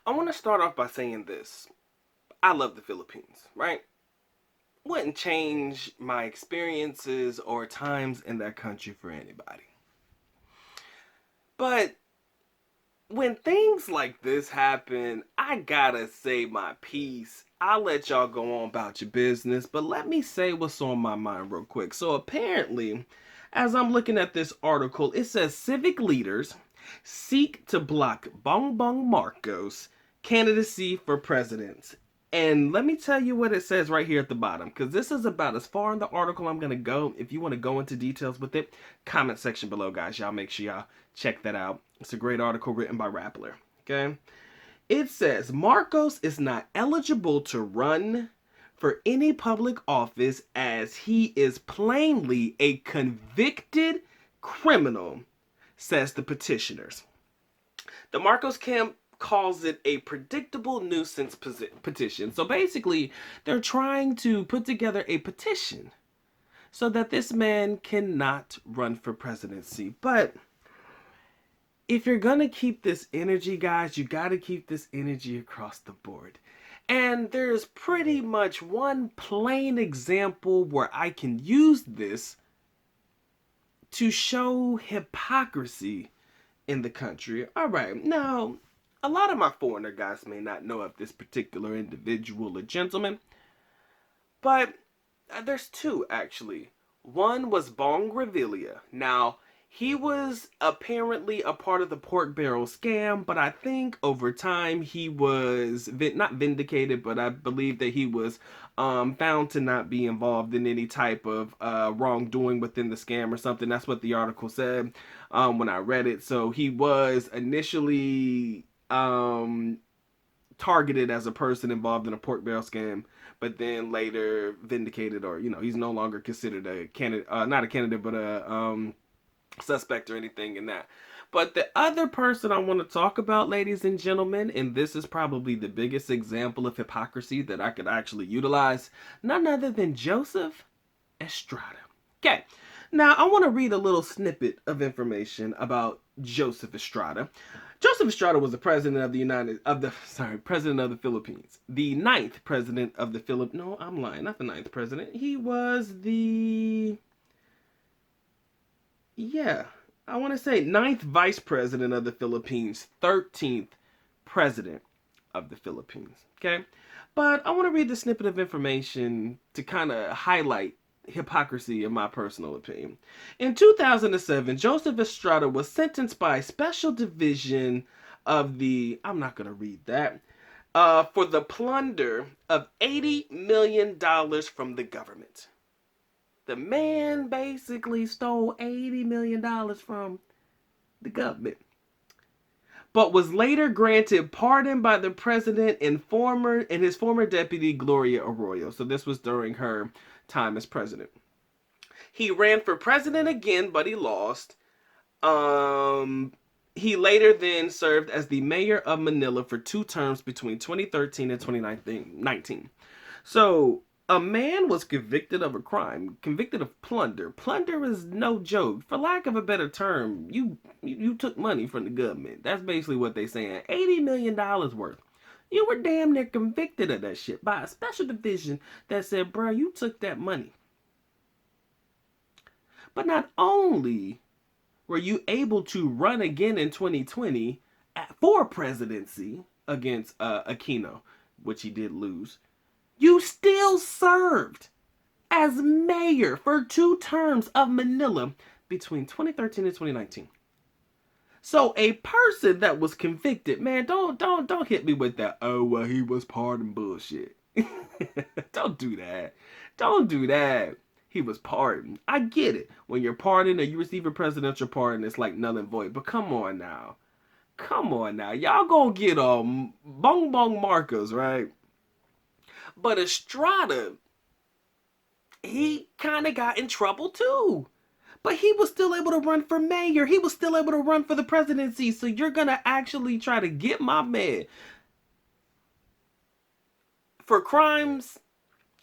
I want to start off by saying this. I love the Philippines, right? Wouldn't change my experiences or times in that country for anybody. But when things like this happen, I gotta say my piece. I'll let y'all go on about your business, but let me say what's on my mind real quick. So apparently, as I'm looking at this article, it says civic leaders seek to block BongBong Marcos candidacy for president. And let me tell you what it says right here at the bottom, because this is about as far in the article I'm going to go. If you want to go into details with it, comment section below, guys. Y'all make sure y'all check that out. It's a great article written by Rappler. Okay? It says Marcos is not eligible to run for any public office as he is plainly a convicted criminal, says the petitioners. The Marcos camp calls it a predictable nuisance petition. So basically, they're trying to put together a petition so that this man cannot run for presidency. But if you're going to keep this energy, guys, you got to keep this energy across the board. And there's pretty much one plain example where I can use this to show hypocrisy in the country. All right, now, a lot of my foreigner guys may not know of this particular individual or gentleman, but there's two, actually. One was Bong Revilla. Now, he was apparently a part of the pork barrel scam, but I think over time he was not vindicated, but I believe that he was found to not be involved in any type of wrongdoing within the scam or something. That's what the article said when I read it. So he was initially targeted as a person involved in a pork barrel scam, but then later vindicated, or he's no longer considered a candidate, not a candidate, but a suspect or anything in that. But the other person I want to talk about, ladies and gentlemen, and this is probably the biggest example of hypocrisy that I could actually utilize, none other than Joseph Estrada. Okay, now I want to read a little snippet of information about Joseph Estrada. Joseph Estrada was the president of president of the Philippines. The ninth president of the Philippines. No, I'm lying. Not the ninth president. He was I want to say ninth vice president of the Philippines, 13th president of the Philippines. Okay? But I want to read the snippet of information to kind of highlight hypocrisy in my personal opinion. In 2007, Joseph Estrada was sentenced by a special division of I'm not going to read that, for the plunder of $80 million from the government. The man basically stole $80 million from the government, but was later granted pardon by the president and his former deputy, Gloria Arroyo. So this was during her time as president. He ran for president again, but he lost. He later then served as the mayor of Manila for 2 terms between 2013 and 2019. So a man was convicted of a crime, convicted of plunder. Plunder is no joke. For lack of a better term, you took money from the government. That's basically what they're saying. $80 million worth. You were damn near convicted of that shit by a special division that said, bro, you took that money. But not only were you able to run again in 2020 for presidency against Aquino, which he did lose, you still served as mayor for 2 terms of Manila between 2013 and 2019. So a person that was convicted, man, don't hit me with that, oh, well, he was pardoned bullshit. Don't do that. Don't do that. He was pardoned. I get it. When you're pardoned or you receive a presidential pardon, it's like null and void. But come on now. Come on now. Y'all gonna get BongBong Marcos, right? But Estrada, he kind of got in trouble too. But he was still able to run for mayor. He was still able to run for the presidency. So you're going to actually try to get my man for crimes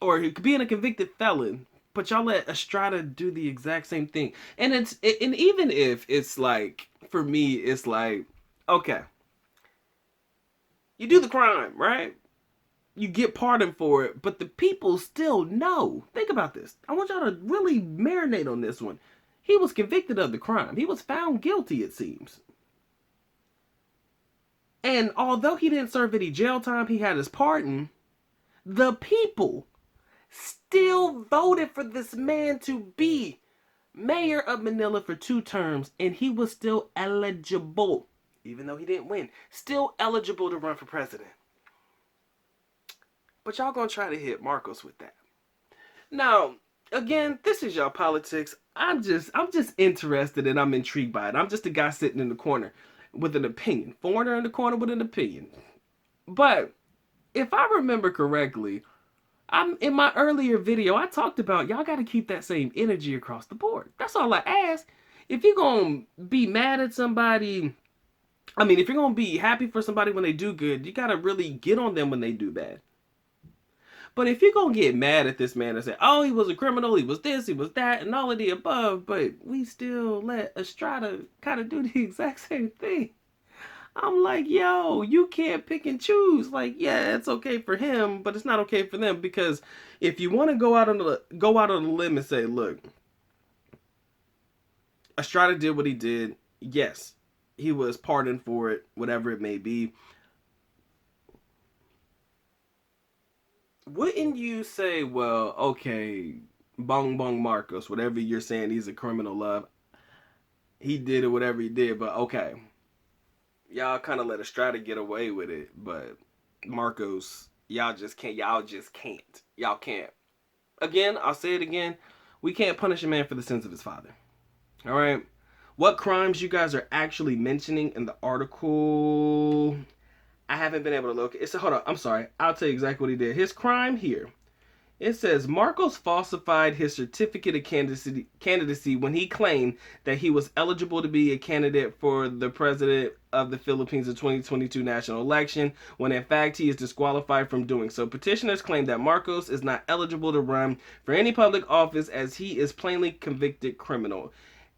or being a convicted felon. But y'all let Estrada do the exact same thing. And even if it's like, for me, it's like, okay, You do the crime, right? You get pardoned for it, but the people still know. Think about this. I want y'all to really marinate on this one. He was convicted of the crime. He was found guilty, it seems. And although he didn't serve any jail time, he had his pardon. The people still voted for this man to be mayor of Manila for 2 terms, and he was still eligible, even though he didn't win, still eligible to run for president. But y'all gonna try to hit Marcos with that. Now, again, this is y'all politics. I'm just interested and I'm intrigued by it. I'm just a guy sitting in the corner with an opinion. Foreigner in the corner with an opinion. But if I remember correctly, I'm in my earlier video, I talked about y'all got to keep that same energy across the board. That's all I ask. If you're going to be mad at somebody, if you're going to be happy for somebody when they do good, you got to really get on them when they do bad. But if you're going to get mad at this man and say, oh, he was a criminal, he was this, he was that, and all of the above, but we still let Estrada kind of do the exact same thing. I'm like, yo, you can't pick and choose. Like, yeah, it's okay for him, but it's not okay for them, because if you want to go out on the limb and say, look, Estrada did what he did. Yes, he was pardoned for it, whatever it may be. Wouldn't you say, well, okay, BongBong Marcos, whatever you're saying, he's a criminal of, he did it, whatever he did, but okay. Y'all kind of let Estrada get away with it, but Marcos, y'all can't. Y'all can't. Again, I'll say it again. We can't punish a man for the sins of his father. All right? What crimes you guys are actually mentioning in the article, I haven't been able to look. Hold on, I'm sorry. I'll tell you exactly what he did. His crime here. It says Marcos falsified his certificate of candidacy when he claimed that he was eligible to be a candidate for the president of the Philippines in 2022 national election, when in fact he is disqualified from doing so. Petitioners claim that Marcos is not eligible to run for any public office as he is plainly convicted criminal.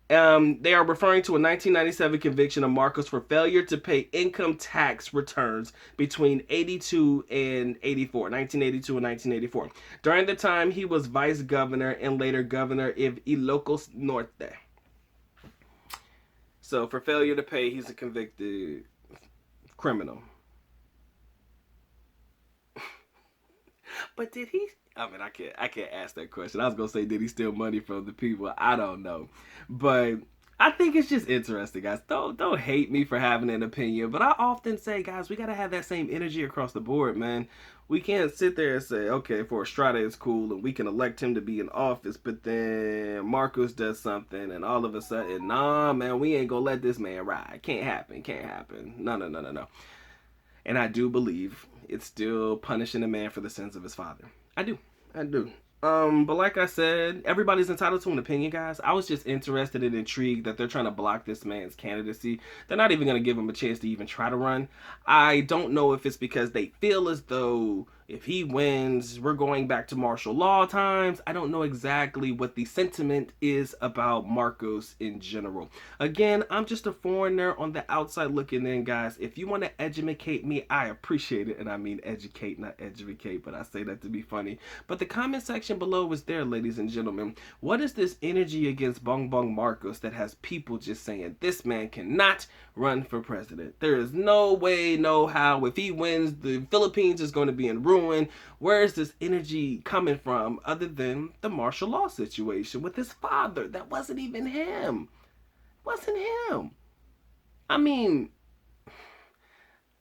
They are referring to a 1997 conviction of Marcos for failure to pay income tax returns between 1982 and 1984. During the time he was vice governor and later governor of Ilocos Norte. So for failure to pay, he's a convicted criminal. But did he? I can't ask that question. I was gonna say, did he steal money from the people? I don't know, but I think it's just interesting, guys. Don't hate me for having an opinion, but I often say, guys, we gotta have that same energy across the board, man. We can't sit there and say, okay, for Estrada it's cool and we can elect him to be in office, but then Marcos does something and all of a sudden, nah, man, we ain't gonna let this man ride. Can't happen. No. And I do believe it's still punishing a man for the sins of his father. I do. But like I said, everybody's entitled to an opinion, guys. I was just interested and intrigued that they're trying to block this man's candidacy. They're not even going to give him a chance to even try to run. I don't know if it's because they feel as though if he wins, we're going back to martial law times. I don't know exactly what the sentiment is about Marcos in general. Again, I'm just a foreigner on the outside looking in, guys. If you want to educate me, I appreciate it. And I mean educate, not educate, but I say that to be funny. But the comment section below is there, ladies and gentlemen. What is this energy against BongBong Marcos that has people just saying this man cannot run for president? There is no way, no how. If he wins, the Philippines is going to be in ruin. Where is this energy coming from other than the martial law situation with his father? That wasn't even him. I mean,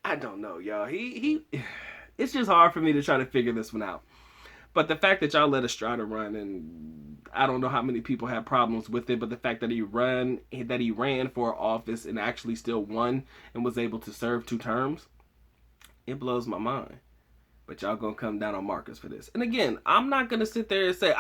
I don't know, y'all. It's just hard for me to try to figure this one out. But the fact that y'all let Estrada run, and I don't know how many people have problems with it, but the fact that he ran for office and actually still won and was able to serve 2 terms, it blows my mind. But y'all gonna come down on Marcos for this. And again, I'm not gonna sit there and say,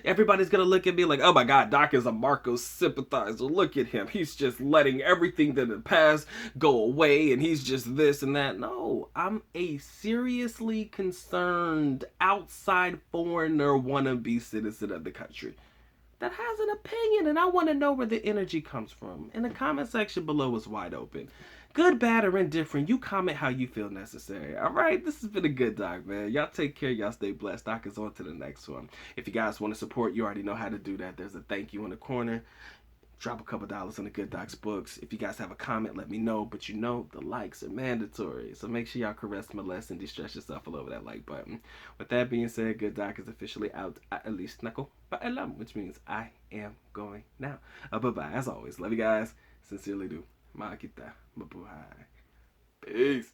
everybody's gonna look at me like, oh my God, Doc is a Marcos sympathizer. Look at him. He's just letting everything that in the past go away and he's just this and that. No, I'm a seriously concerned outside foreigner wannabe citizen of the country that has an opinion, and I want to know where the energy comes from. And the comment section below is wide open. Good, bad, or indifferent, you comment how you feel necessary. All right, this has been a good doc, man. Y'all take care. Y'all stay blessed. Doc is on to the next one. If you guys want to support, you already know how to do that. There's a thank you in the corner. Drop a couple dollars on the Good Docs books. If you guys have a comment, let me know. But you know the likes are mandatory, so make sure y'all caress, molest, and distress yourself all over that like button. With that being said, Good Doc is officially out. At least nako paalam, which means I am going now. Bye bye. As always, love you guys. Sincerely do. Makita. Mabuhay. Peace.